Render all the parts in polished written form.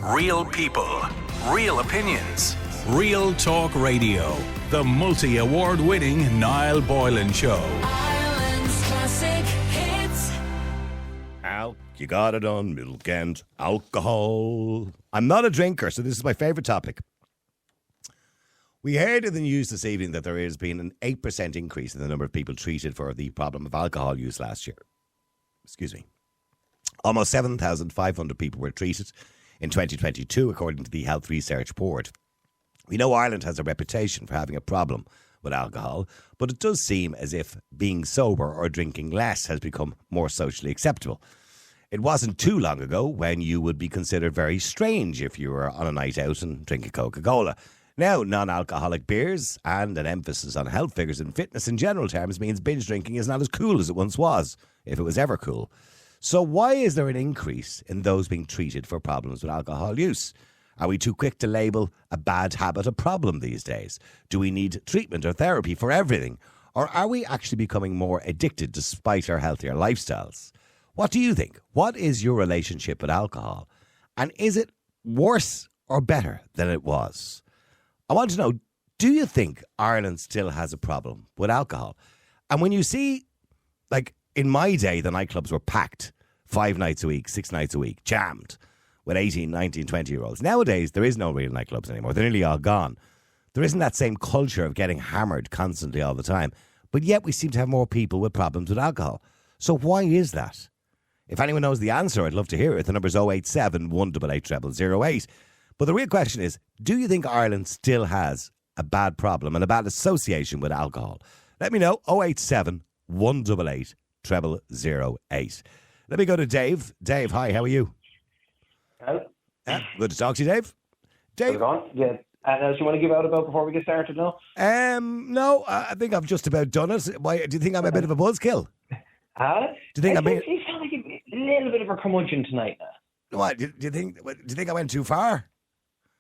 Real people, real opinions. Real Talk Radio. The multi-award winning Niall Boylan Show. Ireland's classic hits. Al, you got it on milk and alcohol. I'm not a drinker, so this is my favourite topic. We heard in the news this evening that there has been an 8% increase in the number of people treated for the problem of alcohol use last year. Excuse me. Almost 7,500 people were treated in 2022, according to the Health Research Board. We know Ireland has a reputation for having a problem with alcohol, but it does seem as if being sober or drinking less has become more socially acceptable. It wasn't too long ago when you would be considered very strange if you were on a night out and drinking Coca-Cola. Now, non-alcoholic beers and an emphasis on health figures and fitness in general terms means binge drinking is not as cool as it once was, if it was ever cool. So why is there an increase in those being treated for problems with alcohol use? Are we too quick to label a bad habit a problem these days? Do we need treatment or therapy for everything? Or are we actually becoming more addicted despite our healthier lifestyles? What do you think? What is your relationship with alcohol? And is it worse or better than it was? I want to know, do you think Ireland still has a problem with alcohol? And when you see, like in my day, the nightclubs were packed 5 nights a week, 6 nights a week, jammed with 18, 19, 20-year-olds. Nowadays, there is no real nightclubs anymore. They're nearly all gone. There isn't that same culture of getting hammered constantly all the time. But yet we seem to have more people with problems with alcohol. So why is that? If anyone knows the answer, I'd love to hear it. The number's 087 188 0008. But the real question is, do you think Ireland still has a bad problem and a bad association with alcohol? Let me know. 087 188 0008. Let me go to Dave. Dave, hi, how are you? Hello. Good to talk to you, Dave. How's it Dave? going? Yeah. Do you want to give out about before we get started now? No, I think I've just about done it. Why, do you think I'm a bit of a buzzkill? Huh? Do you think I'm being... You sound like a little bit of a curmudgeon tonight. What, do you think I went too far?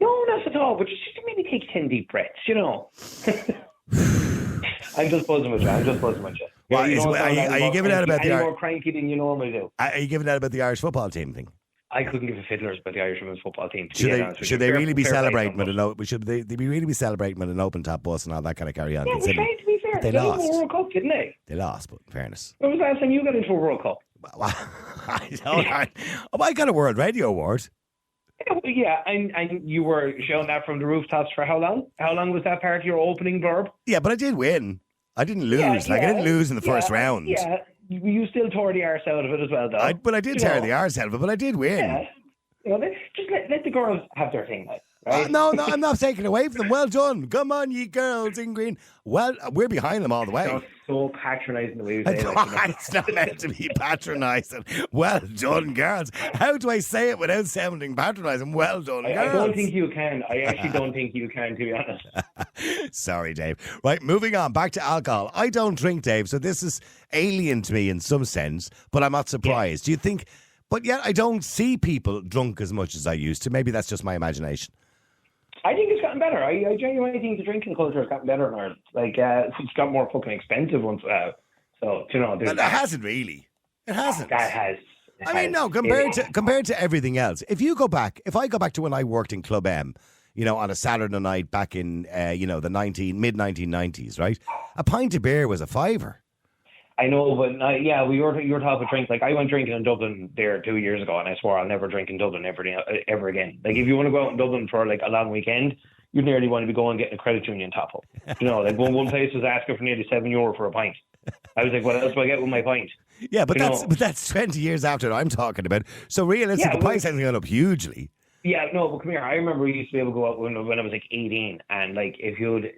No, not at all. But just maybe take 10 deep breaths, you know. I'm just buzzing with you. Well, You don't are sound you giving out about the... any more cranky than you normally do. Are you giving out about the Irish football team thing? I couldn't give a fiddler's about the Irish women's football team. Should they really be celebrating with an open top bus and all that kind of carry on? Yeah, we're trying to be fair. They got lost. into a World Cup, didn't they? They lost, but in fairness. When was the last time you got into a World Cup? I got a World Radio Award. Yeah, and you were shouting that from the rooftops for how long? How long was that part of your opening verb? Yeah, but I did win. I didn't lose. I didn't lose in the first round. Yeah, you still tore the arse out of it as well, though. But I did tear the arse out of it, but I did win. Yeah. You know, just let the girls have their thing, like, right? No, I'm not taking away from them. Well done. Come on, ye girls in green. Well, we're behind them all the way. That's so patronising the way you say that. It's not meant to be patronising. Well done, girls. How do I say it without sounding patronising? Well done, girls. I don't think you can. I actually don't think you can, to be honest. Sorry, Dave. Right, moving on. Back to alcohol. I don't drink, Dave, so this is alien to me in some sense, but I'm not surprised. Do you think... But yet I don't see people drunk as much as I used to. Maybe that's just my imagination. I think it's gotten better. I genuinely think the drinking culture has gotten better in Ireland. Like, it's got more fucking expensive once. So, you know... But it hasn't really. It hasn't. That has... I mean, no, compared to everything else. If I go back to when I worked in Club M, you know, on a Saturday night back in, the mid-1990s, right? A pint of beer was a £5. I know, but you were talking about drinks. Like, I went drinking in Dublin there 2 years ago, and I swore I'll never drink in Dublin ever again. Like, if you want to go out in Dublin for like a long weekend, you nearly want to be going and getting a credit union top up. You know, like one place was asking for nearly €7 for a pint. I was like, what else do I get with my pint? Yeah, but that's 20 years after I'm talking about. So realistically, the price hasn't gone up hugely. Yeah, no, but come here. I remember we used to be able to go out when I was like 18, and like if you had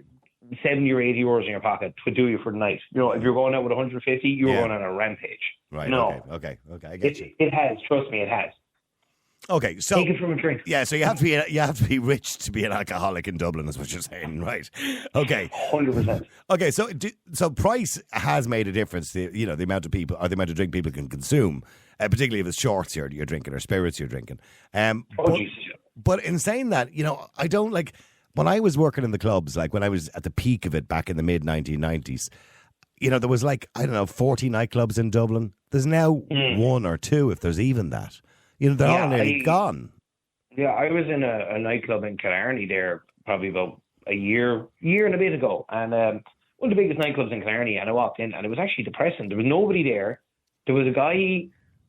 70 or 80 euros in your pocket would do you for the night. You know, if you're going out with 150, you're going on a rampage. Right. No. Okay. I get you. It has. Trust me, it has. Okay, so take it from a drink. Yeah, so you have to be rich to be an alcoholic in Dublin, is what you're saying, right? Okay, 100%. Okay, so price has made a difference. The amount of people or the amount of drink people can consume, particularly if it's shorts you're drinking or spirits you're drinking. But in saying that, you know, I don't like when I was working in the clubs, like when I was at the peak of it back in the mid 1990s. You know, there was 40 nightclubs in Dublin. There's now one or two, if there's even that. You know, they're all nearly gone. Yeah, I was in a nightclub in Killarney there probably about a year and a bit ago, and one of the biggest nightclubs in Killarney. And I walked in, and it was actually depressing. There was nobody there. There was a guy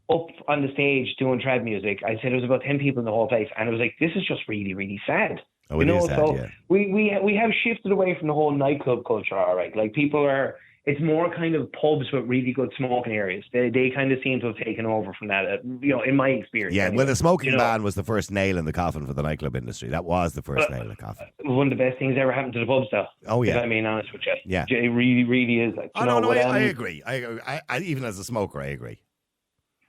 up on the stage doing trad music. I said there was about 10 people in the whole place, and it was like, this is just really, really sad. Oh, it is sad, so yeah. we have shifted away from the whole nightclub culture. All right, like people are. It's more kind of pubs with really good smoking areas. They kind of seem to have taken over from that, in my experience. Yeah, anyway. well, the smoking ban was the first nail in the coffin for the nightclub industry. That was the first nail in the coffin. One of the best things ever happened to the pubs, though. Oh, yeah. If I'm being honest with you. Yeah. It really, really is. Like, I agree. I even as a smoker, I agree.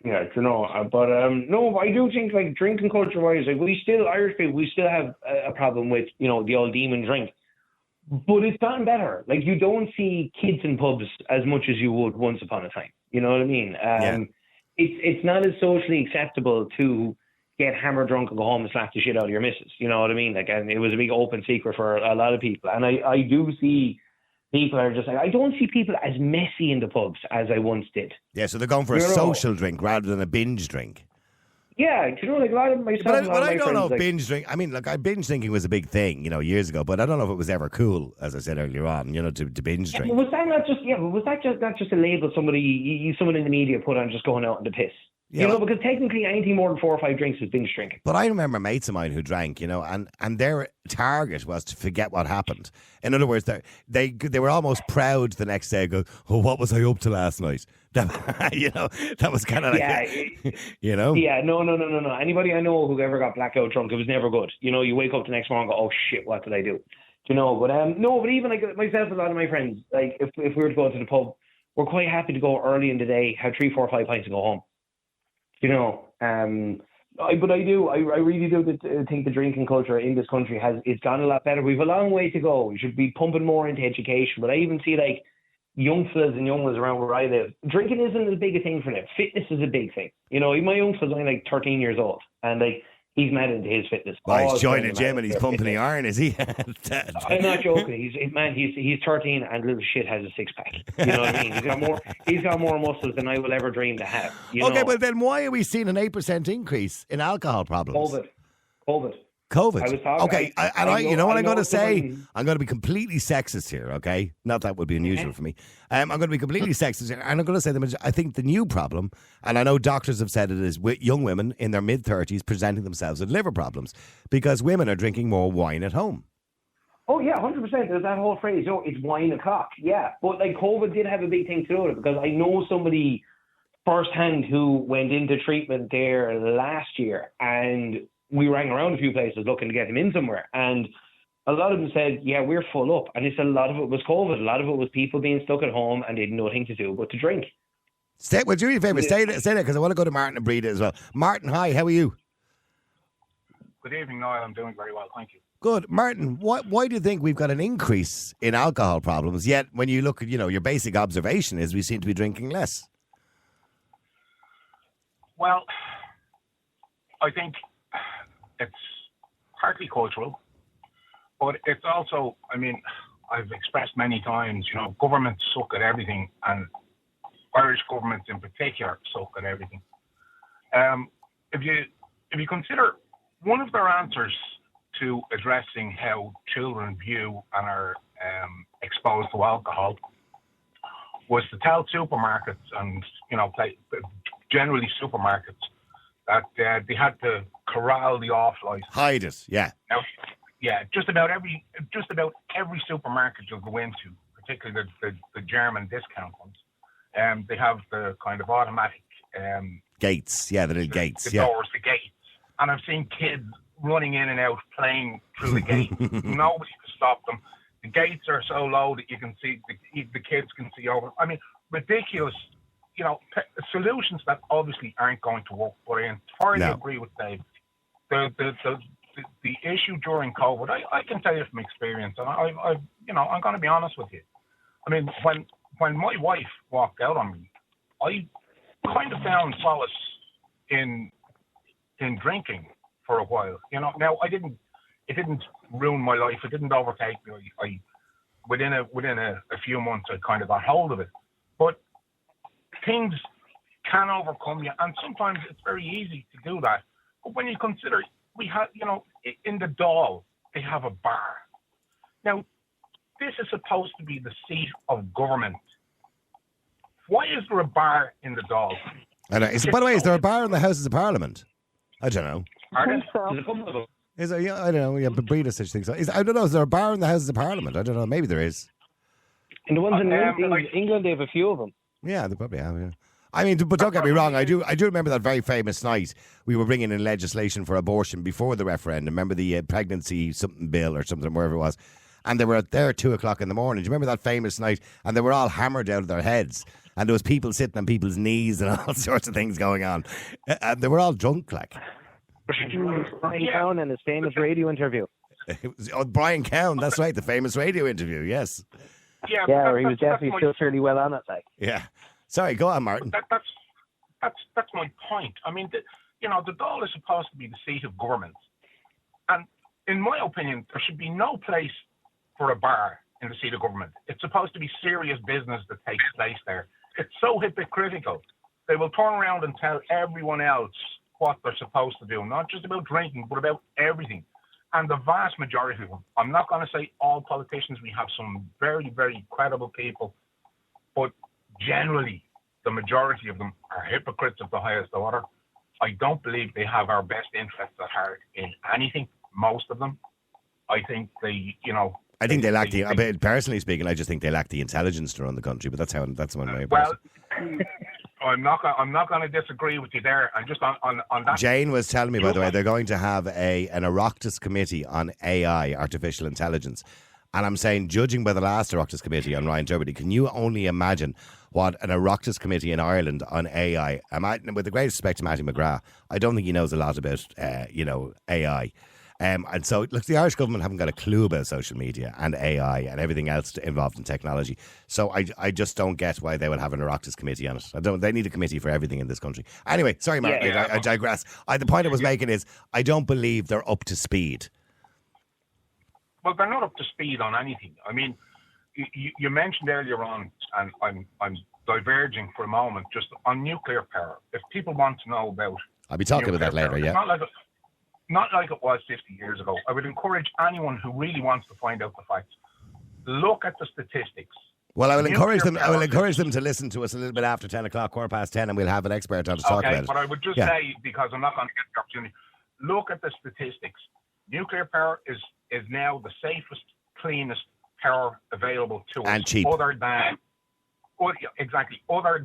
Yeah, but no, I do think like drinking culture-wise, like Irish people, we still have a problem with the old demon drink. But it's gotten better. Like, you don't see kids in pubs as much as you would once upon a time. You know what I mean? It's not as socially acceptable to get hammered drunk and go home and slap the shit out of your missus. You know what I mean? Like, and it was a big open secret for a lot of people. And I do see people are just like, I don't see people as messy in the pubs as I once did. Yeah, so they're going for a social drink rather than a binge drink. Yeah, like a lot of myself. But I don't know if binge drink. I mean, binge drinking was a big thing, years ago. But I don't know if it was ever cool, as I said earlier on, to binge drink. But was that not just? Yeah, but was that not just a label someone in the media put on just going out in the piss? Yeah, because technically anything more than 4 or 5 drinks is binge drinking. But I remember mates of mine who drank, and their target was to forget what happened. In other words, they were almost proud the next day. Go, oh, what was I up to last night? That was kind of like, Yeah, no. Anybody I know who ever got blackout drunk, it was never good. You wake up the next morning and go, oh shit, what did I do? But even like myself and a lot of my friends, like if we were to go to the pub, we're quite happy to go early in the day, have 3, 4, 5 pints and go home. I really do think the drinking culture in this country it's gone a lot better. We've a long way to go. We should be pumping more into education. But I even see like young fellas and young ones around where I live, drinking isn't as big a thing for them. Fitness is a big thing. My young fella's only like 13 years old, and like he's mad into his fitness. He's joined a gym and he's pumping the iron, is he? I'm not joking. He's 13 and little shit has a 6-pack. You know what I mean? He's got more muscles than I will ever dream to have. Okay, but then why are we seeing an 8% increase in alcohol problems? COVID. COVID. I was talking. Okay, you know what I'm going to say? I'm going to be completely sexist here, okay? Not that would be unusual for me. I'm going to be completely sexist here, and I'm going to say that I think the new problem, and I know doctors have said it, is with young women in their mid-30s presenting themselves with liver problems because women are drinking more wine at home. Oh, yeah, 100%. There's that whole phrase, it's wine o'clock. Yeah, but like COVID did have a big thing to do with it because I know somebody firsthand who went into treatment there last year, and we rang around a few places looking to get him in somewhere. And a lot of them said, yeah, we're full up. And they said a lot of it was COVID. A lot of it was people being stuck at home and they had nothing to do but to drink. Well, do me a favour. Stay there because I want to go to Martin and Breda as well. Martin, hi, how are you? Good evening, Niall. I'm doing very well, thank you. Good. Martin, why do you think we've got an increase in alcohol problems, yet when you look at, your basic observation is we seem to be drinking less? Well, I think it's partly cultural, but it's also, I've expressed many times, governments suck at everything, and Irish governments in particular suck at everything. If you consider one of their answers to addressing how children view and are exposed to alcohol was to tell supermarkets and, generally supermarkets, that they had to corral the off-license. Hide it, yeah. Now, yeah, just about every supermarket you'll go into, particularly the German discount ones, they have the kind of automatic gates, the little gates, the doors, the gates. And I've seen kids running in and out, playing through the gate. Nobody can stop them. The gates are so low that you can see the kids can see over. Ridiculous. Solutions that obviously aren't going to work. But I entirely agree with Dave. The issue during COVID, I can tell you from experience, and I'm going to be honest with you. When my wife walked out on me, I kind of found solace in drinking for a while. Now it didn't ruin my life. It didn't overtake me. Within a few months, I kind of got hold of it. But things can overcome you, and sometimes it's very easy to do that. But when you consider we have, in the Dáil, they have a bar. Now, this is supposed to be the seat of government. Why is there a bar in the Dáil? I know. By the way, is there a bar in the Houses of Parliament? I don't know. Are there? There's a couple of them. Is there? Yeah, I don't know. Yeah, but Breda such things. I don't know. Is there a bar in the Houses of Parliament? I don't know. Maybe there is. And the ones in like- England, they have a few of them. Yeah, they probably have. Yeah. I mean, but don't get me wrong. I do remember that very famous night we were bringing in legislation for abortion before the referendum. Remember the pregnancy something bill or something, wherever it was, and they were there at 2:00 in the morning. Do you remember that famous night? And they were all hammered out of their heads, and there was people sitting on people's knees and all sorts of things going on, and they were all drunk, like. Brian Cowan in his famous radio interview. It was, Brian Cowan, that's right, the famous radio interview. Yes. Yeah, Yeah, but where he was definitely still fairly well on it, like. Yeah. Sorry, go on, Martin. That's my point. I mean, the Dáil is supposed to be the seat of government, and in my opinion, there should be no place for a bar in the seat of government. It's supposed to be serious business that takes place there. It's so hypocritical. They will turn around and tell everyone else what they're supposed to do, not just about drinking, but about everything. And the vast majority of them, I'm not going to say all politicians, we have some very, very credible people, but generally, the majority of them are hypocrites of the highest order. I don't believe they have our best interests at heart in anything, most of them. I think they, I think they lack personally speaking, I just think they lack the intelligence to run the country, but that's one way. Well, I'm not going to disagree with you there. I'm just on that. Jane was telling me, by the way, they're going to have an Oireachtas committee on AI, artificial intelligence. And I'm saying, judging by the last Oireachtas committee on Ryan Tubridy, can you only imagine what an Oireachtas committee in Ireland on AI, with the greatest respect to Matty McGrath, I don't think he knows a lot about, AI. And so, look, the Irish government haven't got a clue about social media and AI and everything else involved in technology. So I just don't get why they would have an Oireachtas committee on it. They need a committee for everything in this country. Anyway, sorry, Mark, I digress. The point I was making is I don't believe they're up to speed. Well, they're not up to speed on anything. I mean, you mentioned earlier on, and I'm diverging for a moment, just on nuclear power. If people want to know about, I'll be talking about that later. Power, yeah, not like it was 50 years ago. I would encourage anyone who really wants to find out the facts, look at the statistics. Well, I will encourage them. I will encourage them to listen to us a little bit after 10 o'clock, 10:15, and we'll have an expert on to talk about it. But I would just say, because I'm not going to get the opportunity, look at the statistics. Nuclear power is now the safest, cleanest power available to us, and cheap. Other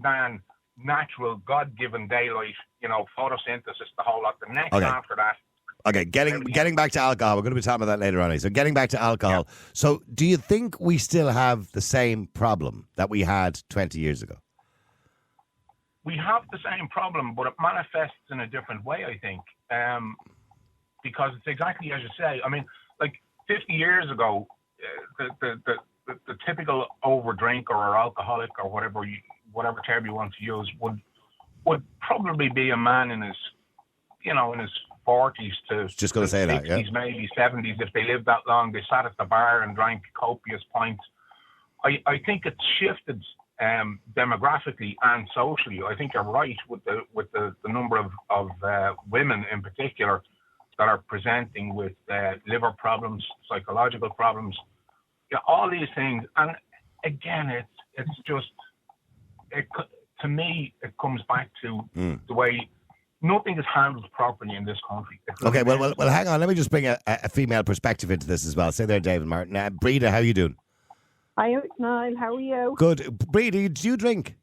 than natural, God-given daylight, photosynthesis, the whole lot. The next after that. Okay, getting back to alcohol. We're going to be talking about that later on. So getting back to alcohol. Yeah. So do you think we still have the same problem that we had 20 years ago? We have the same problem, but it manifests in a different way, I think. Because it's exactly as you say. I mean, like 50 years ago, the typical overdrinker or alcoholic or whatever term you want to use would probably be a man in his 40s to just going to say 60s, that, yeah. Maybe 70s if they lived that long. They sat at the bar and drank copious pints. I think it's shifted demographically and socially. I think you're right with the number of women in particular that are presenting with liver problems, psychological problems, all these things. And again, it's just to me it comes back to the way nothing is handled properly in this country. Okay, well, hang on. Let me just bring a female perspective into this as well. Say there, David Martin. Breda, how you doing? Hi, Niall. How are you? Good. Breda, do you drink?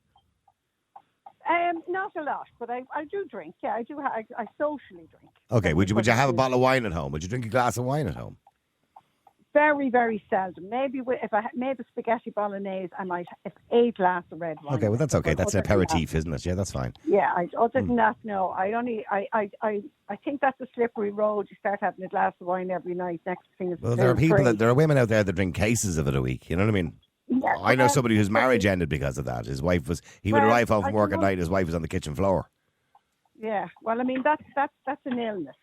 Not a lot, but I do drink. Yeah, I do. I socially drink. Okay. Would you have a bottle of wine at home? Would you drink a glass of wine at home? Very, very seldom. Maybe if I made a spaghetti bolognese, I might have a glass of red wine. Okay, well that's okay. That's an aperitif, isn't it? Yeah, that's fine. Yeah. Other than that, no. I think that's a slippery road. You start having a glass of wine every night. Next thing is well, there are women out there that drink cases of it a week. You know what I mean? Yeah, I know somebody whose marriage ended because of that. His wife he would arrive home from work at night. His wife was on the kitchen floor. Yeah. Well, I mean that's an illness.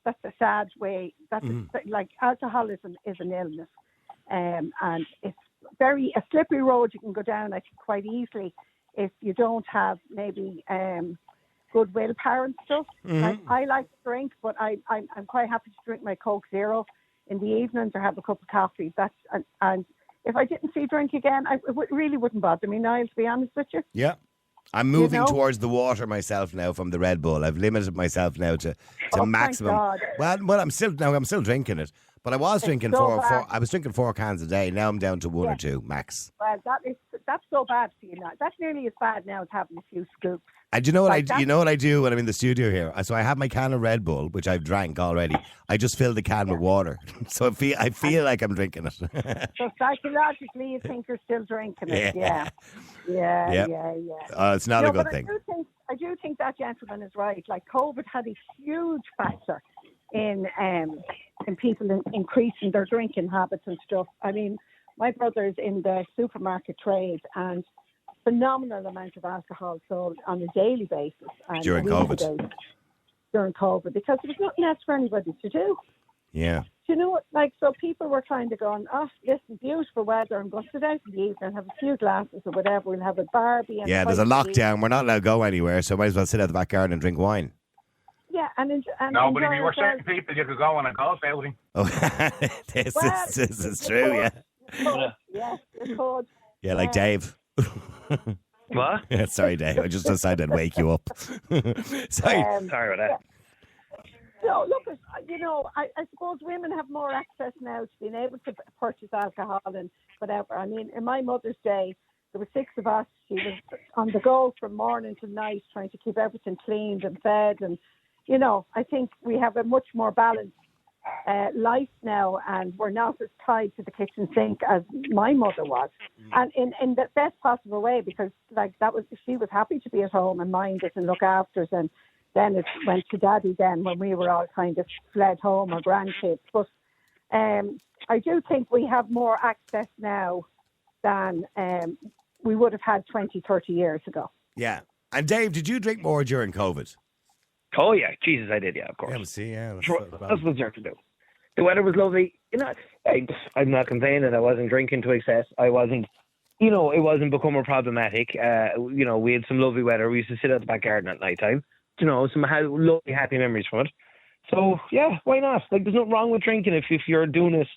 That's a sad way. Like alcoholism is an illness, and it's a slippery road you can go down. I think quite easily if you don't have maybe good willpower and stuff. Like, I like to drink, but I'm quite happy to drink my Coke Zero in the evenings or have a cup of coffee. And if I didn't see drink again, really wouldn't bother me, Niall, to be honest with you. Yeah. I'm moving know? towards the water myself now from the Red Bull. I've limited myself now to maximum. Thank God. Well, I'm still drinking it, but I was drinking so bad. I was drinking 4 cans a day. Now I'm down to 1 or 2 max. Well, that's so bad for you now. That's nearly as bad now as having a few scoops. And you know what Like you know what I do when I'm in the studio here? So I have my can of Red Bull, which I've drank already. I just fill the can with water, so I feel like I'm drinking it. So psychologically, you think you're still drinking it. Yeah. Yeah. It's not a good but thing. I do think that gentleman is right. Like, COVID had a huge factor in people increasing their drinking habits and stuff. I mean, my brother's in the supermarket trade, and phenomenal amount of alcohol sold on a daily basis. And During COVID. During COVID, because there was nothing else for anybody to do. Yeah. You know, like, so people were kind of going, oh, listen, beautiful weather, I'm going to sit out in the evening and have a few glasses or whatever, we'll have a Barbie. And Yeah, there's a lockdown. We're not allowed to go anywhere, so might as well sit out the back garden and drink wine. Yeah, and No, but if enjoy you were ourselves. certain people, you could go on a golf outing. Oh, this is true, yeah. Yeah, you could. Yeah, like Dave. What? Yeah, sorry, Dave. I just decided I'd wake you up. Sorry. Sorry about that. No, look, you know, I suppose women have more access now to being able to purchase alcohol and whatever. I mean, in my mother's day, there were 6 of us. She was on the go from morning to night trying to keep everything cleaned and fed. And, you know, I think we have a much more balanced life now, and we're not as tied to the kitchen sink as my mother was. And in the best possible way, because, like, she was happy to be at home and mind us and look after us. And then it went to Daddy then when we were all kind of fled home or grandkids. But I do think we have more access now than we would have had 20, 30 years ago. Yeah. And Dave, did you drink more during COVID? Oh, yeah. Jesus, I did, yeah, of course. Yeah, see, yeah. That's what there to do. The weather was lovely. You know, I'm not complaining. I wasn't drinking to excess. I wasn't, you know, it wasn't becoming problematic. You know, we had some lovely weather. We used to sit out the back garden at night time. You know, some lovely, happy memories from it. So, yeah, why not? Like, there's nothing wrong with drinking if you're doing it,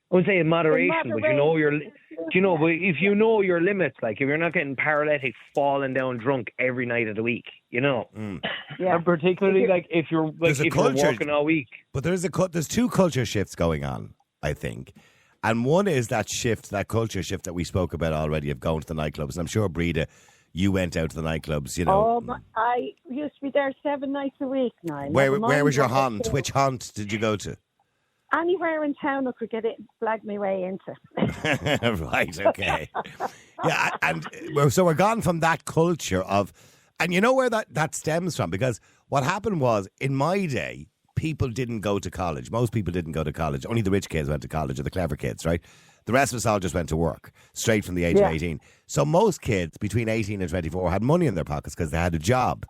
I would say in moderation, but but if you know your limits, like if you're not getting paralytic, falling down drunk every night of the week, you know. Yeah. And particularly like if you're you're working all week. But there's 2 culture shifts going on, I think. And one is that culture shift that we spoke about already of going to the nightclubs. And I'm sure, Breda, you went out to the nightclubs, you know. Oh, I used to be there 7 nights a week now. Where was your haunt? Which haunt did you go to? Anywhere in town I could get it, flag my way into. Right, okay. Yeah, and so we're gone from that culture of, and you know where that stems from? Because what happened was, in my day, people didn't go to college. Most people didn't go to college. Only the rich kids went to college, or the clever kids, right? The rest of us all just went to work, straight from the age of 18. So most kids between 18 and 24 had money in their pockets because they had a job.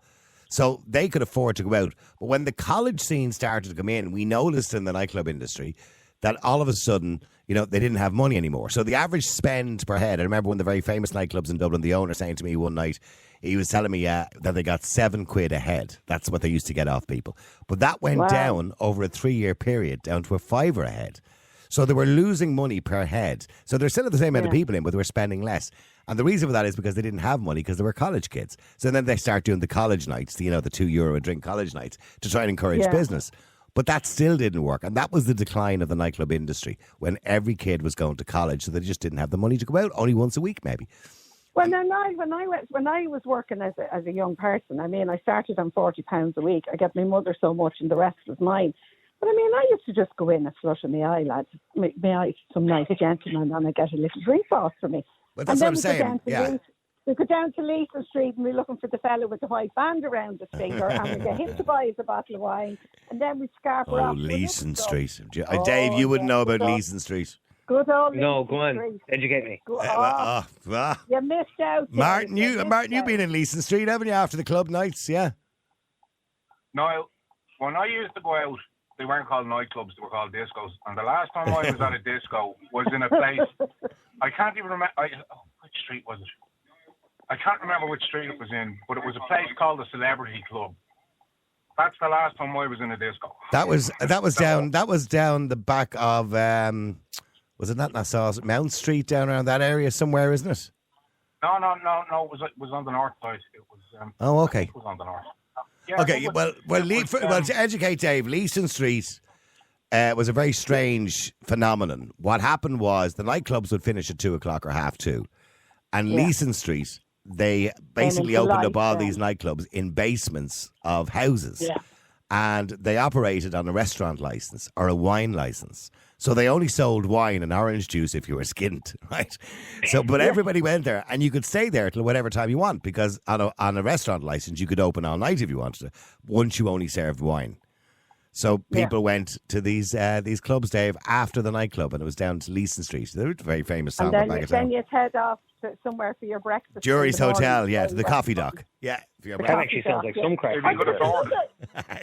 So they could afford to go out. But when the college scene started to come in, we noticed in the nightclub industry that all of a sudden, you know, they didn't have money anymore. So the average spend per head, I remember one of the very famous nightclubs in Dublin, the owner saying to me one night, he was telling me that they got £7 a head. That's what they used to get off people. But that went down over a 3-year period, down to a £5 a head. So they were losing money per head. So they're still at the same amount of people in, but they were spending less. And the reason for that is because they didn't have money because they were college kids. So then they start doing the college nights, you know, the €2 a drink college nights to try and encourage business. But that still didn't work. And that was the decline of the nightclub industry when every kid was going to college. So they just didn't have the money to go out, only once a week maybe. Well, no, when I was working as a young person, I mean, I started on £40 a week. I get my mother so much and the rest was mine. But I mean, I used to just go in and flush in the eye, lads. May I, some nice gentleman, and I get a little drink off for me. But that's what I'm saying. We go down to Leeson Street and we're looking for the fella with the white band around his finger, and we get him to buy us a bottle of wine, and then we scarf her off. Leeson Street. Dave, you wouldn't know about Leeson Street. Good old No, Leeson go on. Street. Educate me. You missed out. Martin, you've been in Leeson Street, haven't you, after the club nights? Yeah. No, when I used to go out, they weren't called nightclubs, they were called discos. And the last time I was at a disco was in a place, I can't even remember, which street was it? I can't remember which street it was in, but it was a place called the Celebrity Club. That's the last time I was in a disco. That was down the back of was it not Nassau? Mount Street down around that area somewhere, isn't it? No. It was on the north side. It was. Oh, okay. It was on the north. Yeah, Okay, it was- well, to educate Dave, Leeson Street was a very strange phenomenon. What happened was the nightclubs would finish at 2:00 or 2:30, and Leeson Street, they basically into opened life, up all yeah. these nightclubs in basements of houses. Yeah. And they operated on a restaurant license or a wine license. So they only sold wine and orange juice if you were skint, right? So, but everybody went there, and you could stay there till whatever time you want, because on a restaurant license you could open all night if you wanted to. Once you only served wine, so people went to these clubs, Dave, after the nightclub, and it was down to Leeson Street. They were a very famous song And back at then town. you'd head off to somewhere for your breakfast. Jury's in the Hotel, morning. yeah, to the coffee dock, yeah. For your That breakfast. actually sounds like some crack. If you could afford it.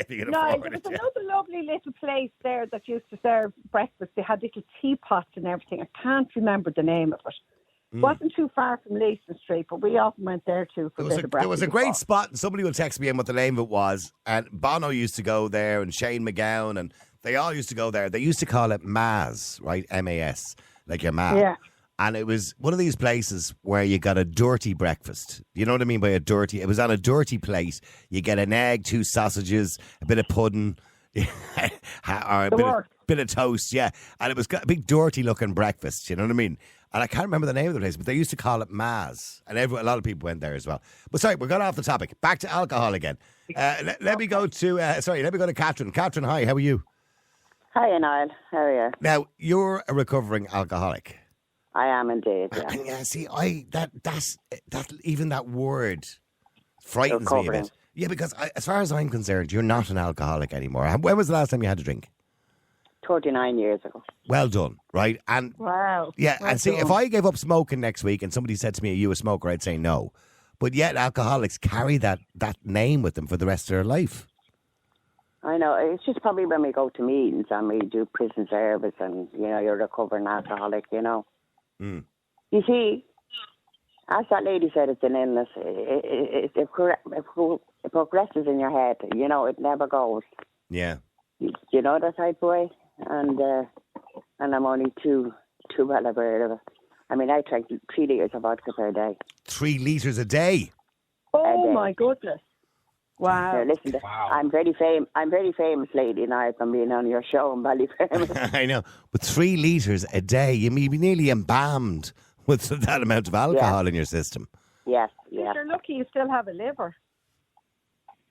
If you can No, afford there was it, yeah. another lovely little place there that used to serve breakfast. They had little teapots and everything. I can't remember the name of it. It wasn't too far from Leeson Street, but we often went there too for There a was bit a, of breakfast. there was a great spot, and somebody will text me in what the name of it was. And Bono used to go there, and Shane McGowan, and they all used to go there. They used to call it Maz, right? M-A-S, like your ma. Yeah. And it was one of these places where you got a dirty breakfast. You know what I mean by a dirty? It was on a dirty plate. You get an egg, 2 sausages, a bit of pudding, or a bit of toast, yeah. And it was got a big dirty looking breakfast, you know what I mean? And I can't remember the name of the place, but they used to call it Maz. And a lot of people went there as well. But sorry, we got off the topic. Back to alcohol again. Let me go to Catherine. Catherine, hi, how are you? Hi, Niall. How are you? Now, you're a recovering alcoholic. I am indeed, yeah. And yeah, see, that's even that word frightens me a Recovering. bit. Yeah, because as far as I'm concerned, you're not an alcoholic anymore. When was the last time you had a drink? 39 years ago. Well done, right? And Wow. yeah, Well and see, if done. I gave up smoking next week and somebody said to me, "Are you a smoker?" I'd say no. But yet, alcoholics carry that name with them for the rest of their life. I know. It's just probably when we go to meetings and we do prison service and, you're a recovering alcoholic, Mm. You see, as that lady said, it's an illness. It progresses in your head. It never goes. Yeah. You know that type of way? And I'm only too well aware of it. I mean, I drank 3 litres of vodka per day. 3 litres a day. Oh, And, my goodness. Wow. Now, listen, I'm very famous lady now from being on your show in Ballyfermot. I know. But 3 litres a day, you may be nearly embalmed with that amount of alcohol in your system. Yes, yes. You're lucky you still have a liver.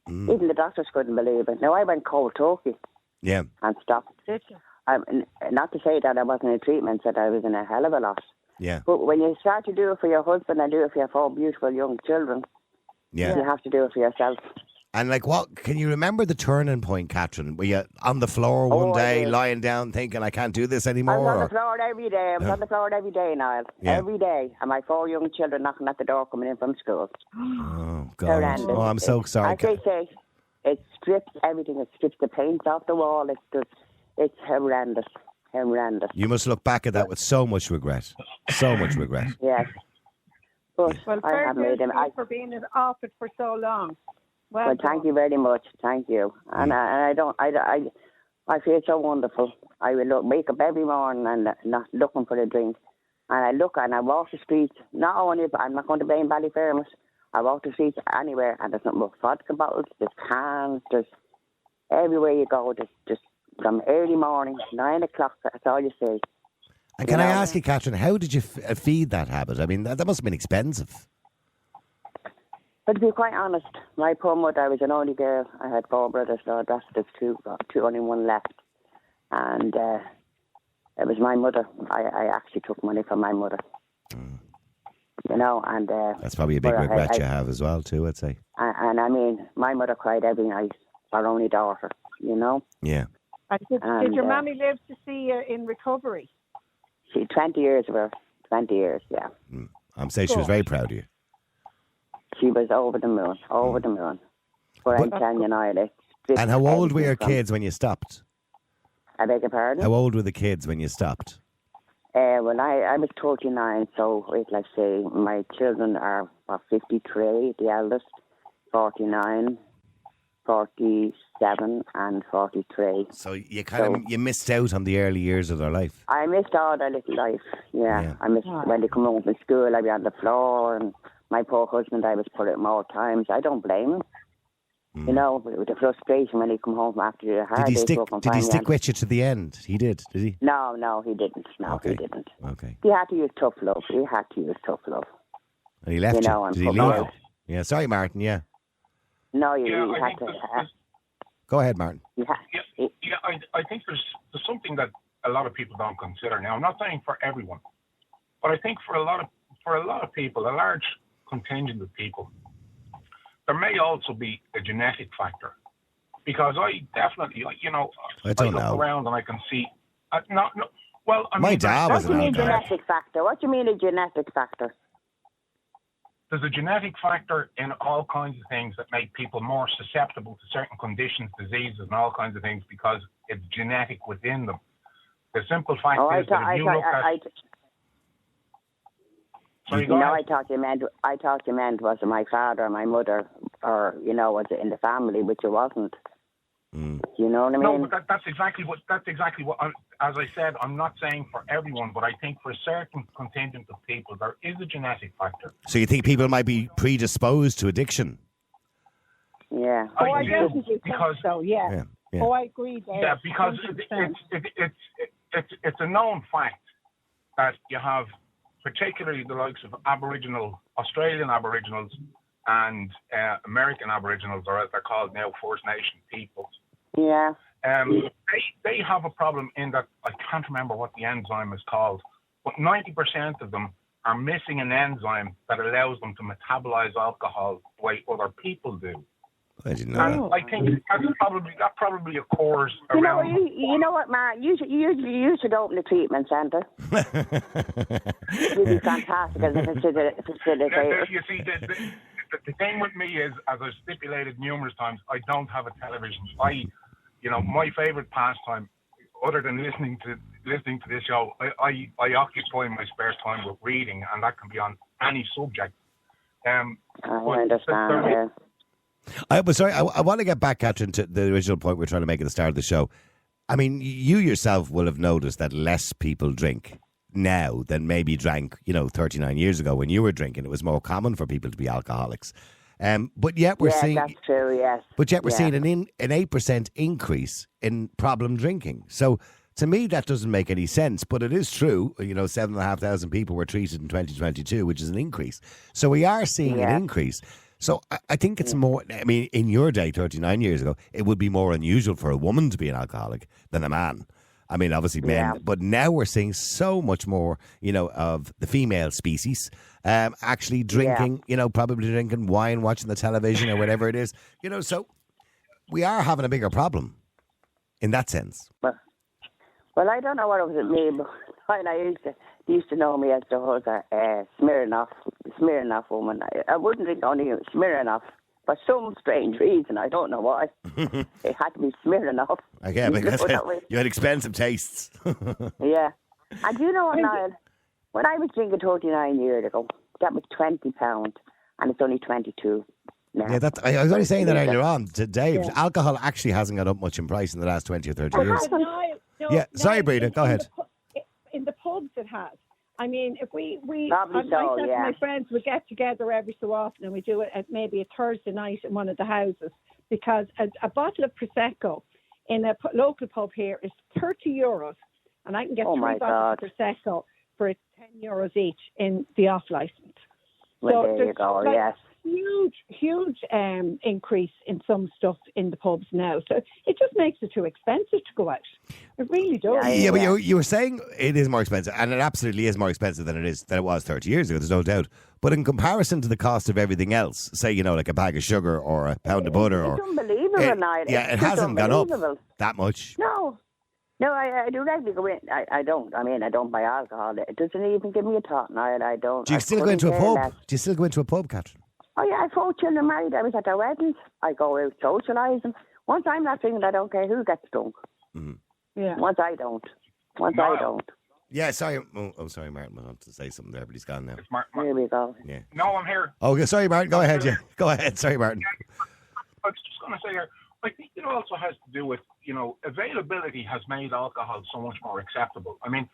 Even the doctors couldn't believe it. Now, I went cold turkey Yeah. and stopped. Did you? Not to say that I wasn't in treatment, that I was in a hell of a lot. Yeah. But when you start to do it for your husband and do it for your 4 beautiful young children, Yeah. you have to do it for yourself. And what can you remember the turning point, Catherine? Were you on the floor one I day, did. lying down, thinking, I can't do this I anymore? was on the or- floor every day. I was on the floor every day, Niall. Yeah. Every day. And my 4 young children knocking at the door coming in from school. Oh, God. Horrendous. Oh, I'm so sorry. As they say, it strips everything. It strips the paint off the wall. It's horrendous. Horrendous. You must look back at that with so much regret. So much regret. Yes. But Well, I fair have dues made them. to you for being off it for so long. Well, Thank you very much. Thank you. And I feel so wonderful. I will wake up every morning and not looking for a drink. And I look and I walk the streets. Not only, I'm not going to blame Ballyfermot. I walk the streets anywhere and there's nothing but vodka bottles, there's cans, there's everywhere you go. There's just from early morning, 9 o'clock. That's all you see. And can I ask you, Catherine, how did you feed that habit? I mean, that must have been expensive. But to be quite honest, my poor mother, I was an only girl. I had 4 brothers, so that's just two, only one left. And it was my mother. I actually took money from my mother. And... That's probably a big well, regret you have as well, too, I'd say. And I mean, my mother cried every night, our only daughter, Yeah. Did your mammy live to see you in recovery? She 20 years of her. 20 years, yeah. I'm saying she was very proud of you. She was over the moon, over the moon. But I'm telling you now, And how old were your kids when you stopped? I beg your pardon? How old were the kids when you stopped? Well, I was 39, so wait, let's say my children are 53, the eldest, 49, 47, and 43. So you kind of you missed out on the early years of their life. I missed all their little life, yeah. I missed when they come home from school, I'd be on the floor, and my poor husband, I was put out more times. I don't blame him. You know, with the frustration when he come home after a hard Did he day's stick? work and Did he finally stick with you to the end? He did he? No, he didn't. No, he didn't. Okay. He had to use tough love. And he left You know, Did he and leave? put- Yeah. Sorry, Martin. Yeah. No, you Yeah, I had think to. Go ahead, Martin. I think there's something that a lot of people don't consider. Now, I'm not saying for everyone, but I think for a lot of people, a large contingent of people, there may also be a genetic factor. Because I definitely, I I don't look know. around and I can see. No. Well, I My mean, dad What was do an you mean alcoholic. genetic factor? What do you mean a genetic factor? there's a genetic factor in all kinds of things that make people more susceptible to certain conditions, diseases, and all kinds of things because it's genetic within them. The simple fact is that if you look at... Sorry, go ahead. I thought you meant was it my father or my mother, or was it in the family, which it wasn't. You know what I mean? No, but that's exactly what. As I said, I'm not saying for everyone, but I think for a certain contingent of people, there is a genetic factor. So you think people might be predisposed to addiction? Yeah. I definitely think so. Yeah. Yeah. Oh, I agree there. Yeah, because 100%. it's a known fact that you have, particularly the likes of Australian Aboriginals and American Aboriginals, or as they're called now, First Nation peoples. Yeah. They have a problem in that I can't remember what the enzyme is called, but 90% of them are missing an enzyme that allows them to metabolize alcohol the way other people do. I didn't know And I think that probably occurs around. You know what, Mark? You should open a treatment centre. You'd be fantastic as a facilitator. You see, the thing with me is, as I've stipulated numerous times, I don't have a television. My favourite pastime, other than listening to this show, I occupy my spare time with reading, and that can be on any subject. I understand. I want to get back, Catherine, to the original point we're trying to make at the start of the show. I mean, you yourself will have noticed that less people drink now than maybe drank, 39 years ago when you were drinking. It was more common for people to be alcoholics. But yet we're seeing... that's true, yes. But yet we're seeing an 8% increase in problem drinking. So to me, that doesn't make any sense. But it is true, 7,500 people were treated in 2022, which is an increase. So we are seeing an increase. So I think it's more, in your day, 39 years ago, it would be more unusual for a woman to be an alcoholic than a man. Obviously men, but now we're seeing so much more, of the female species actually drinking, probably drinking wine, watching the television or whatever it is, so we are having a bigger problem in that sense. Well, I don't know what it was with me, but when they used to know me as the whole Smirnoff woman. I wouldn't drink only Smirnoff for some strange reason. I don't know why. It had to be Smirnoff. Okay, because you had expensive tastes. Yeah. And you know what, Niall? When I was drinking 39 years ago, that was £20, and it's only 22 now. Yeah, I was only saying that earlier on to Dave. Yeah. Alcohol actually hasn't gone up much in price in the last 20 or 30 years. Sorry, Breda, go ahead. In the pubs it has. If we my friends would get together every so often, and we do it at maybe a Thursday night in one of the houses, because a bottle of Prosecco in a local pub here is €30, and I can get 3 bottles of Prosecco for €10 each in the off license. Well, there you go. Yes. Huge increase in some stuff in the pubs now. So it just makes it too expensive to go out. It really does. Yeah, but you were saying it is more expensive, and it absolutely is more expensive than it was 30 years ago, there's no doubt. But in comparison to the cost of everything else, say, like a bag of sugar or a pound of butter. It's unbelievable, Niall. It hasn't gone up that much. No, I do regularly go in. I don't. I don't buy alcohol. It doesn't even give me a thought, Niall. I don't. Do you still go into a pub? Do you still go into a pub, Catherine? Oh, yeah, I have 4 children married. I was at their weddings. I go out socialising. Once I'm not drinking, I don't care who gets drunk. Mm-hmm. Yeah. Once I don't. Yeah, sorry. Oh, sorry, Martin. I wanted to say something there, but he's gone now. It's Here we go. Yeah. No, I'm here. Oh, okay, sorry, Martin. Go ahead. Yeah, go ahead. Sorry, Martin. I was just going to say here, I think it also has to do with, availability has made alcohol so much more acceptable. I mean,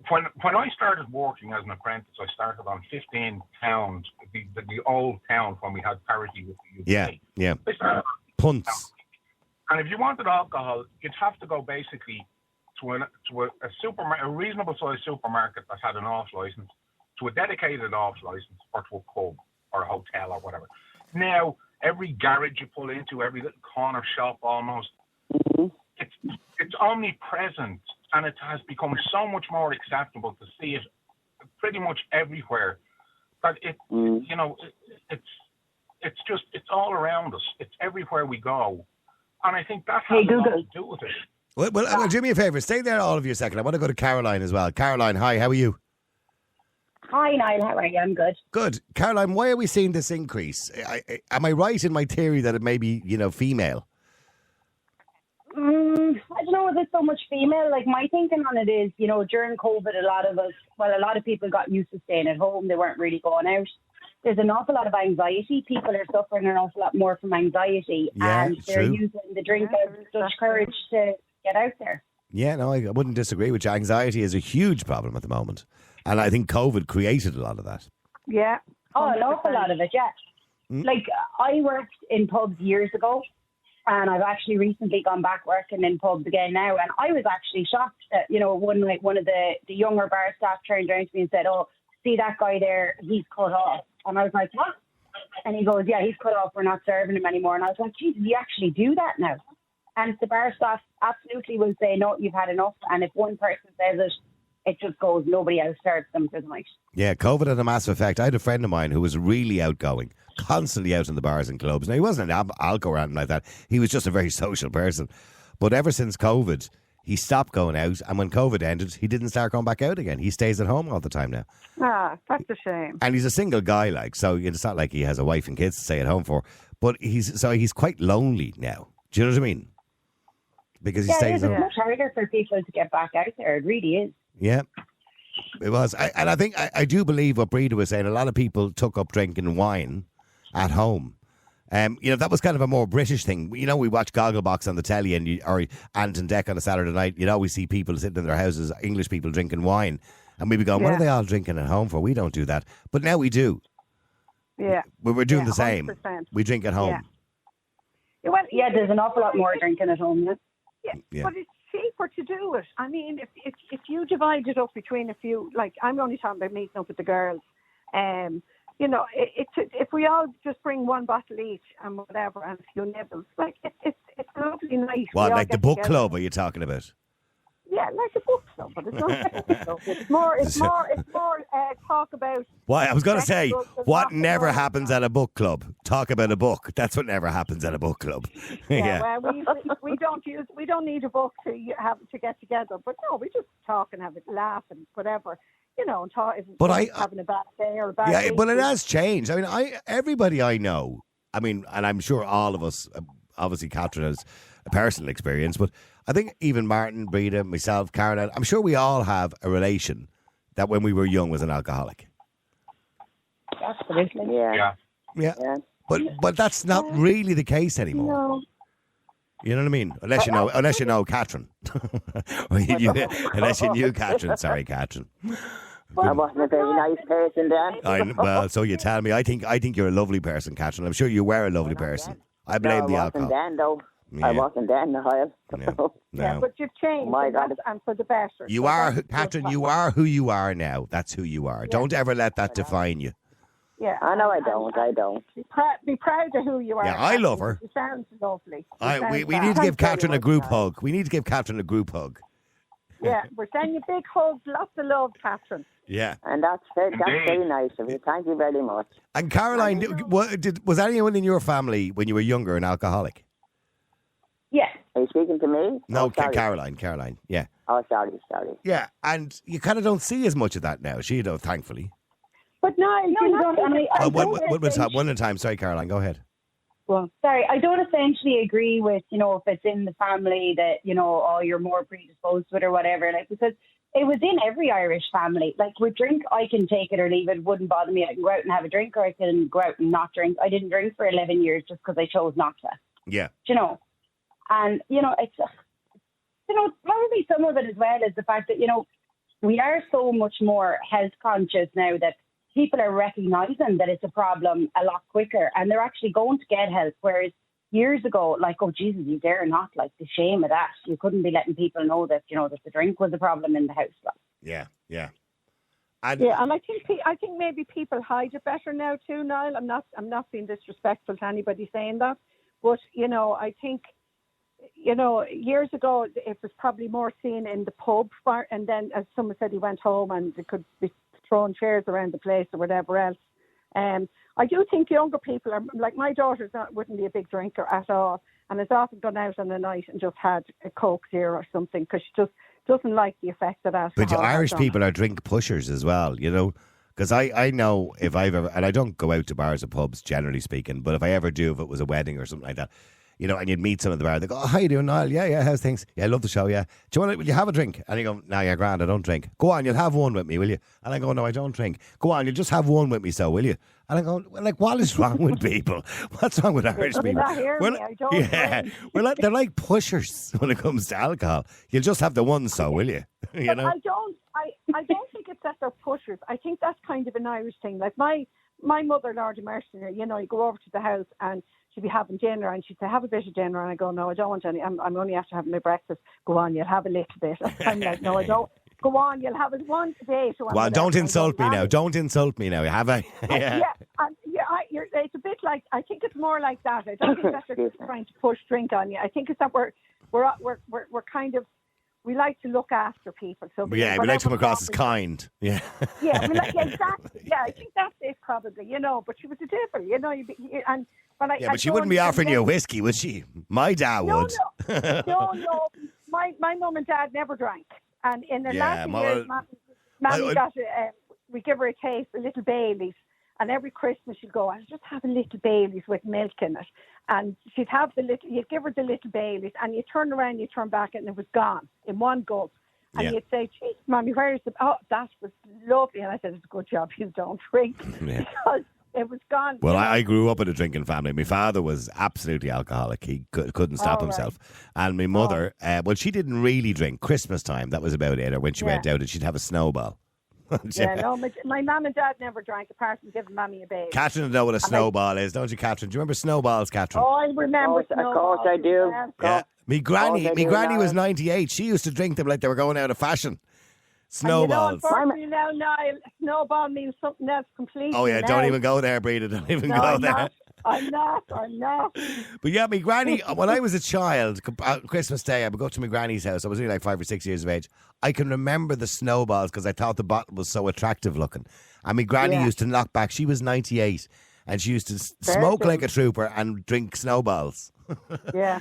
when I started working as an apprentice, I started on 15 pounds, the old town when we had parity with the UK. Yeah. I started Punts. And if you wanted alcohol, you'd have to go basically to a reasonable sized supermarket that had an off license, to a dedicated off license, or to a pub or a hotel or whatever. Now, every garage you pull into, every little corner shop almost, it's omnipresent, and it has become so much more acceptable to see it pretty much everywhere. But it's all around us. It's everywhere we go. And I think that has a lot to do with it. Well, do me a favour. Stay there, all of you, a second. I want to go to Caroline as well. Caroline, hi. How are you? Hi, Niall. How are you? I'm good. Good. Caroline, why are we seeing this increase? Am I right in my theory that it may be, female? I don't know if there's so much female. Like, my thinking on it is, during COVID, a lot of people got used to staying at home. They weren't really going out. There's an awful lot of anxiety. People are suffering an awful lot more from anxiety. Yeah, and they're true. using the drink as such courage to get out there. Yeah, no, I wouldn't disagree with you. Anxiety is a huge problem at the moment. And I think COVID created a lot of that. Yeah. Oh, an awful lot of it, yeah. Like, I worked in pubs years ago, and I've actually recently gone back working in pubs again now, and I was actually shocked that, one night one of the younger bar staff turned around to me and said, "Oh, see that guy there, he's cut off." And I was like, "What?" And he goes, "Yeah, he's cut off, we're not serving him anymore." And I was like, "Jesus, you actually do that now?" And the bar staff absolutely will say, "No, you've had enough." And if one person says it, it just goes, nobody else serves them for the night. Yeah, COVID had a massive effect. I had a friend of mine who was really outgoing, constantly out in the bars and clubs. Now, he wasn't an alco or anything like that. He was just a very social person. But ever since COVID, he stopped going out. And when COVID ended, he didn't start going back out again. He stays at home all the time now. Ah, that's a shame. And he's a single guy, so it's not like he has a wife and kids to stay at home for. But he's quite lonely now. Do you know what I mean? Because he stays at home. It's much harder for people to get back out there. It really is. Yeah, it was. And I think, I do believe what Breda was saying. A lot of people took up drinking wine at home. That was kind of a more British thing. We watch Gogglebox on the telly or Ant and Dec on a Saturday night. You'd always see people sitting in their houses, English people drinking wine. And we'd be going, what are they all drinking at home for? We don't do that. But now we do. Yeah. We're doing the same. 100%. We drink at home. Yeah. Well, Yeah, there's an awful lot more drinking at home. Yeah. But it's cheaper to do it. I mean, if you divide it up between a few, like, I'm only talking about meeting up with the girls. If we all just bring one bottle each and whatever and a few nibbles, like it's a lovely night. What, We all like the get book together. club are you talking about? Yeah, like a book club, but it's not a book club. It's more talk about. Why? I was going to say, textbooks and what rock and never roll. happens at a book club? Talk about a book. That's what never happens at a book club. Yeah, well, we don't need a book to get together, but no, we just talk and have a laugh and whatever, and talk. If having a bad day or a bad week, but it has changed. I mean, everybody I know. I mean, and I'm sure all of us. Obviously, Catherine has a personal experience, but I think even Martin, Breda, myself, Caroline, I'm sure we all have a relation that when we were young was an alcoholic. Absolutely. Yeah. Yeah. But that's not really the case anymore. No. You know what I mean? Unless you know Catherine. Unless you knew Catherine. Sorry, Catherine. I wasn't a very nice person then. Well, so you tell me. I think you're a lovely person, Catherine. I'm sure you were a lovely person. I blame the alcohol. Then, though. Yeah. I wasn't then, Niall. No. Yeah, but you've changed, My God. and for the better. You So are, that's Catherine, good. you are who you are now. That's who you are. Don't ever let that define you. Yeah, I know I don't. Be proud of who you are. Yeah, I love her. She sounds lovely. We need to give Catherine a group hug. We need to give Catherine a group hug. Yeah, we're sending you big hugs, lots of love, Catherine. Yeah. And that's very nice of you. Thank you very much. And Caroline, was anyone in your family when you were younger an alcoholic? Yeah. Are you speaking to me? No, Oh, sorry. Caroline. Yeah. Oh, sorry. Yeah, and you kind of don't see as much of that now. She does, thankfully. But no, I One at a time. Sorry, Caroline, go ahead. Go on. Sorry, I don't essentially agree with, if it's in the family that, you're more predisposed to it or whatever, because it was in every Irish family. Like with drink, I can take it or leave it. It wouldn't bother me. I can go out and have a drink, or I can go out and not drink. I didn't drink for 11 years just because I chose not to. Yeah. And, it's, probably some of it as well is the fact that, we are so much more health conscious now that people are recognising that it's a problem a lot quicker, and they're actually going to get help. Whereas years ago, oh Jesus, you dare not, the shame of that. You couldn't be letting people know that, that the drink was a problem in the house. Yeah. And I think maybe people hide it better now too, Niall. I'm not being disrespectful to anybody saying that, but I think years ago it was probably more seen in the pub, and then as someone said, he went home and they could be throwing chairs around the place or whatever else. I do think younger people are, like my daughter wouldn't be a big drinker at all, and has often gone out on the night and just had a Coke Zero or something because she just doesn't like the effect of that. But Irish people are drink pushers as well, because I know if I've ever, and I don't go out to bars or pubs generally speaking, but if I ever do, if it was a wedding or something like that, and you'd meet some of the bar, they go, "Oh, how you doing, Niall? Yeah, how's things? Yeah, I love the show, yeah. Will you have a drink?" And you go, "No, you're grand, I don't drink." "Go on, you'll have one with me, will you?" And I go, "No, I don't drink." "Go on, you'll just have one with me, so will you?" And I go, "Well, what is wrong with people? What's wrong with Irish people?" They're like pushers when it comes to alcohol. You'll just have the one, so will you? I don't think it's that they're pushers. I think that's kind of an Irish thing. Like my mother, Lordy Mercer, you go over to the house and she'd be having dinner and she'd say, "Have a bit of dinner." And I go, "No, I don't want any. I'm only after having my breakfast." "Go on, you'll have a little bit." I'm like, "No, I don't." "Go on, you'll have it one day." Well, don't insult me now. Don't insult me now. Have I? Yeah. It's a bit like, I think it's more like that. I don't think that they're just trying to push drink on you. I think it's that we're kind of, we like to look after people. So we like to come across as kind. Yeah. Yeah, exactly. Yeah, I think that's it probably. But she was a devil. But she wouldn't be offering you a whiskey, would she? My dad would. No. My mum and dad never drank, and in the last years, Mammy got we give her a taste, a little Baileys. And every Christmas she'd go, "I'll just have a little Baileys with milk in it." And she'd have you'd give her the little Baileys, and you turn around, you turn back, and it was gone in one gulp. And you'd say, "Geez, Mommy, where is it?" "Oh, that was lovely." And I said, "It's a good job you don't drink." Because it was gone. Well, I grew up in a drinking family. My father was absolutely alcoholic. He couldn't stop himself. And my mother, she didn't really drink. Christmas time, that was about it. Or when she went out and she'd have a snowball. My mum and dad never drank apart from giving Mammy a baby. Catherine will know what a snowball is, don't you, Catherine? Do you remember snowballs, Catherine? Oh, I remember snowballs. Of course I do. Yeah. Me granny was 98. She used to drink them like they were going out of fashion. Snowballs. Unfortunately now, snowball means something else completely. Oh, yeah, don't even go there, Breda. Don't even go there. I'm not. But yeah, my granny, when I was a child, Christmas Day, I would go to my granny's house. I was only like 5 or 6 years of age. I can remember the snowballs because I thought the bottle was so attractive looking. And my granny used to knock back. She was 98 and she used to smoke like a trooper and drink snowballs. Yeah.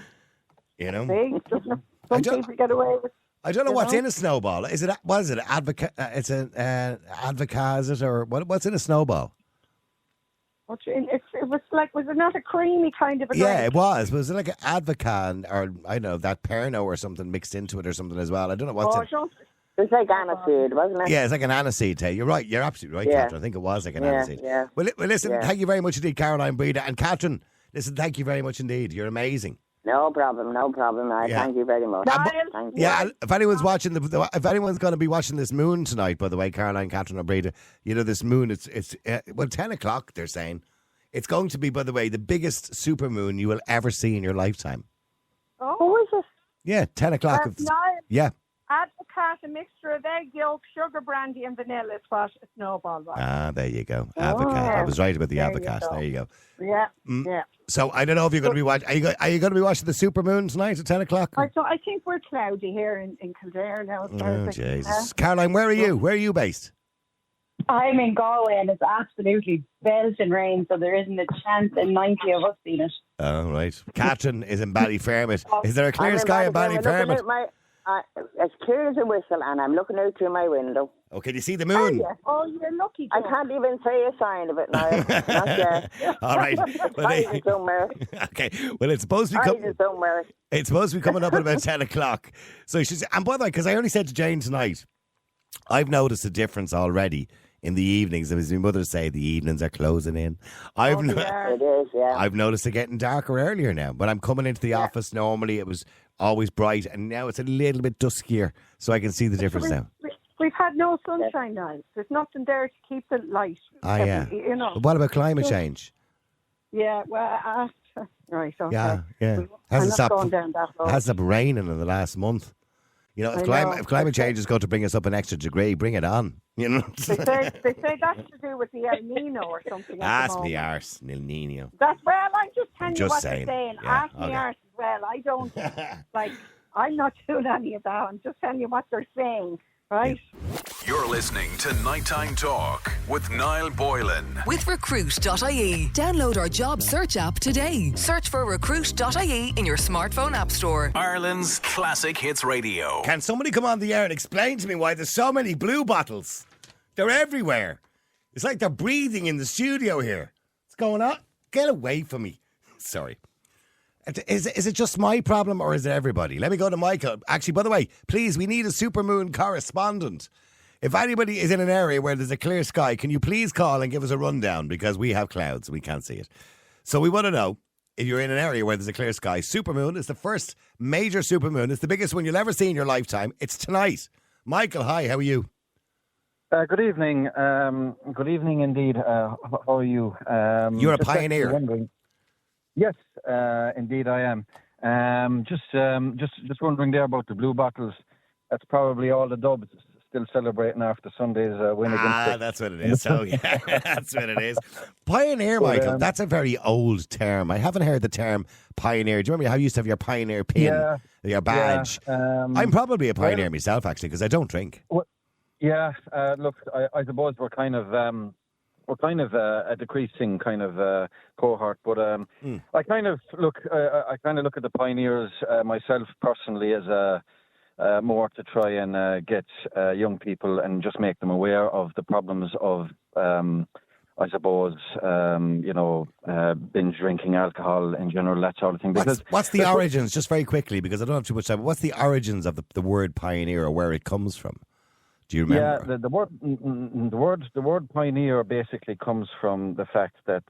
See, some people get away with. I don't know what's in a snowball. Is it? What is it? It's an Advocaat, is it, or what's in a snowball? It was it not a creamy kind of a drink? Yeah, it was. Was it like an Advocaat or I don't know, that Pernod or something mixed into it or something as well? I don't know what's in. It's like aniseed, wasn't it? Yeah, it's like an aniseed. You're right. You're absolutely right, Catherine. I think it was like an aniseed. Yeah. Well, listen, thank you very much indeed, Caroline, Breda, and Catherine. Listen, thank you very much indeed. You're amazing. No problem. Thank you very much. Thank you. Yeah, if anyone's watching if anyone's going to be watching this moon tonight, by the way, Caroline, Catherine, or Breda, this moon, it's 10 o'clock. They're saying it's going to be, by the way, the biggest supermoon you will ever see in your lifetime. Oh, who is it? Yeah, 10 o'clock. Yeah. Advocaat, a mixture of egg yolk, sugar brandy, and vanilla is what a snowball was. Ah, there you go. Advocaat. I was right about the Advocaat. There you go. Yeah, yeah. So I don't know if you're going to be watching. Are you going to be watching the supermoon tonight at 10 o'clock? I think we're cloudy here in Kildare now. Oh, Jesus. Caroline, where are you? Where are you based? I'm in Galway and it's absolutely belting rain, so there isn't a chance in 90 of us seeing it. Oh, right. Catherine is in Ballyfermot. Is there a clear sky in Ballyfermot? as clear as a whistle, and I'm looking out through my window. Oh, can you see the moon? Oh, you're lucky. I can't even say a sign of it now. Not yet. All right. Well, Hiding somewhere. okay. Well, it's supposed to be Hiding somewhere. It's supposed to be coming up at about 10 o'clock. So she's, and by the way, because I only said to Jane tonight, I've noticed a difference already in the evenings. As my mother say, the evenings are closing in. It is, yeah. I've noticed it getting darker earlier now. When I'm coming into the office, normally it was always bright, and now it's a little bit duskier, so I can see the difference now. We've had no sunshine now. There's nothing there to keep the light. Yeah. You know. But what about climate change? Yeah, well, right, okay. Yeah. I'm Hasn't not going down that road. Hasn't stopped raining in the last month. You know, if climate change is going to bring us up an extra degree, bring it on. You know. They say that's to do with the El Nino or something. Ask me arse, El Nino. That's I'm just telling you what saying. they're saying. Yeah, Ask me arse as well. I don't I'm not doing any of that. I'm just telling you what they're saying. Right? You're listening to Nighttime Talk with Niall Boylan. With Recruit.ie. Download our job search app today. Search for Recruit.ie in your smartphone app store. Ireland's classic hits radio. Can somebody come on the air and explain to me why there's so many blue bottles? They're everywhere. It's like they're breathing in the studio here. What's going on? Get away from me. Sorry. Is it just my problem or is it everybody? Let me go to Michael. Actually, by the way, please, we need a supermoon correspondent. If anybody is in an area where there's a clear sky, can you please call and give us a rundown? Because we have clouds. We can't see it. So we want to know if you're in an area where there's a clear sky. Supermoon is the first major supermoon. It's the biggest one you'll ever see in your lifetime. It's tonight. Michael, hi. How are you? Good evening. Good evening indeed. How are you? You're a pioneer. Yes, indeed I am. Just wondering there about the blue bottles. That's probably all the Dubs still celebrating after Sunday's win against. That's what it is. So yeah, that's what it is. Pioneer, Michael. That's a very old term. I haven't heard the term pioneer. Do you remember how you used to have your pioneer pin, your badge? Yeah, I'm probably a pioneer myself, actually, because I don't drink. Look, I suppose we're kind of a decreasing kind of cohort, but I kind of look at the pioneers myself personally as more to try and get young people and just make them aware of the problems of I suppose binge drinking, alcohol in general, that sort of thing. Because what's the origins? Just very quickly, because I don't have too much time. What's the origins of the word pioneer, or where it comes from? Do you remember? Yeah, the word pioneer basically comes from the fact that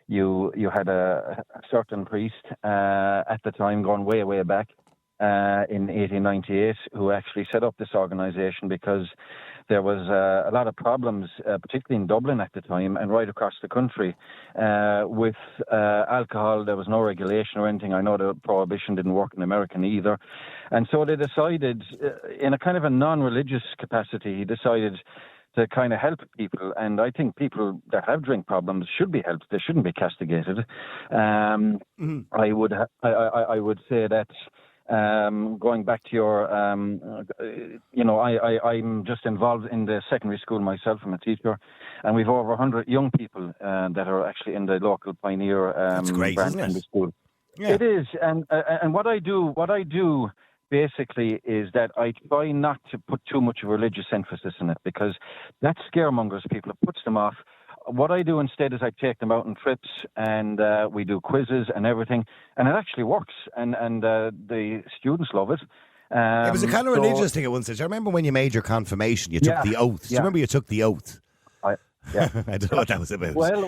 you had a certain priest at the time, going way back in 1898, who actually set up this organisation because there was a lot of problems, particularly in Dublin at the time and right across the country, with alcohol. There was no regulation or anything. I know the prohibition didn't work in America either. And so they decided, in a kind of a non-religious capacity, he decided to kind of help people. And I think people that have drink problems should be helped. They shouldn't be castigated. I would say that going back to your, I'm just involved in the secondary school myself. I'm a teacher, and we've over 100 young people that are actually in the local pioneer That's great, branch isn't it? in the school. Yeah. It is, and what I do basically is that I try not to put too much of religious emphasis in it, because that scaremongers people. It puts them off. What I do instead is I take them out on trips, and we do quizzes and everything, and it actually works, and the students love it. It was a kind of religious thing at one stage. I remember when you made your confirmation, you took the oath. Do you remember you took the oath? I don't know what that was about. Well,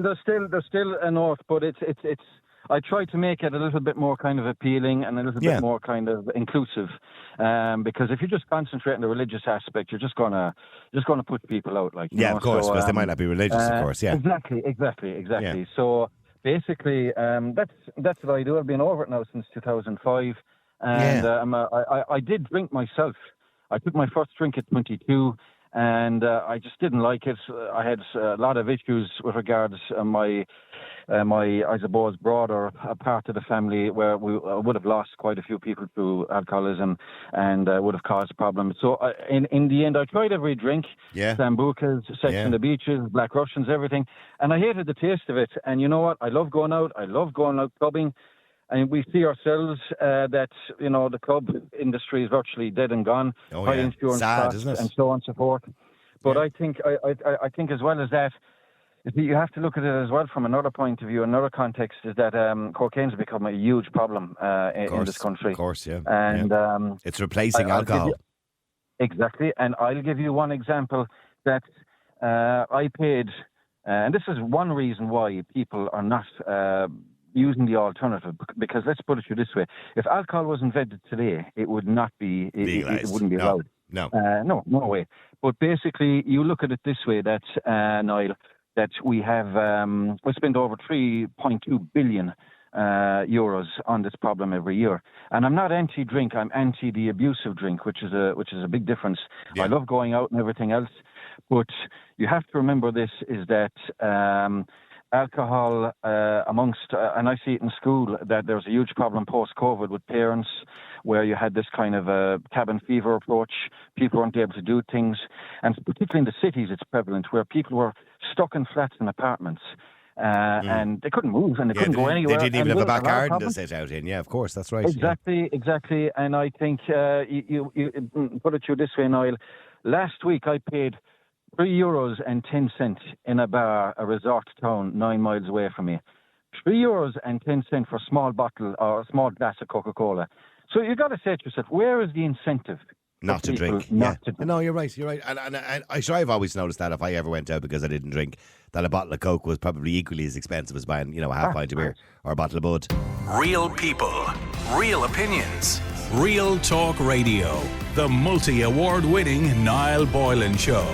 there's still an oath, but it's. I try to make it a little bit more kind of appealing and a little bit more kind of inclusive, because if you just concentrate on the religious aspect, you're just gonna put people out. Of course, because they might not be religious, of course. Yeah, exactly. Yeah. So basically, that's what I do. I've been over it now since 2005, and I did drink myself. I took my first drink at 22. And I just didn't like it. I had a lot of issues with regards to my, I suppose, broader part of the family, where we would have lost quite a few people through alcoholism and would have caused problems. So in the end, I tried every drink, Sambucas, Sex on the Beaches, Black Russians, everything. And I hated the taste of it. And you know what? I love going out. I love going out clubbing. And we see ourselves that, you know, the club industry is virtually dead and gone. Oh, High yeah. insurance Sad, costs isn't it? and so on and so forth. But I think as well as that, you have to look at it as well from another point of view, another context, is that cocaine's become a huge problem in this country. Of course, yeah. And it's replacing alcohol. Exactly. And I'll give you one example that I paid, and this is one reason why people are not using the alternative, because let's put it this way. If alcohol was invented today, it would not be, it wouldn't be allowed. No. No way. But basically, you look at it this way, that, Niall, that we have, we spend over 3.2 billion euros on this problem every year. And I'm not anti-drink, I'm anti the abusive drink, which is a big difference. Yeah. I love going out and everything else, but you have to remember this, is that alcohol amongst, and I see it in school, that there's a huge problem post-COVID with parents, where you had this kind of a cabin fever approach. People weren't able to do things. And particularly in the cities, it's prevalent, where people were stuck in flats and apartments. And they couldn't move and they couldn't go anywhere. They didn't even have a back garden to sit out in. Yeah, of course, that's right. Exactly. And I think you put it to you this way, Niall. Last week I paid €3.10 in a bar, a resort town 9 miles away from me. €3.10 for a small bottle or a small glass of Coca-Cola. So you got to say to yourself, where is the incentive? Not to drink. Not to drink. No, you're right. And I've always noticed that if I ever went out because I didn't drink, that a bottle of Coke was probably equally as expensive as buying, a half pint of beer or a bottle of Bud. Real people, real opinions. Real Talk Radio, the multi-award winning Niall Boylan Show.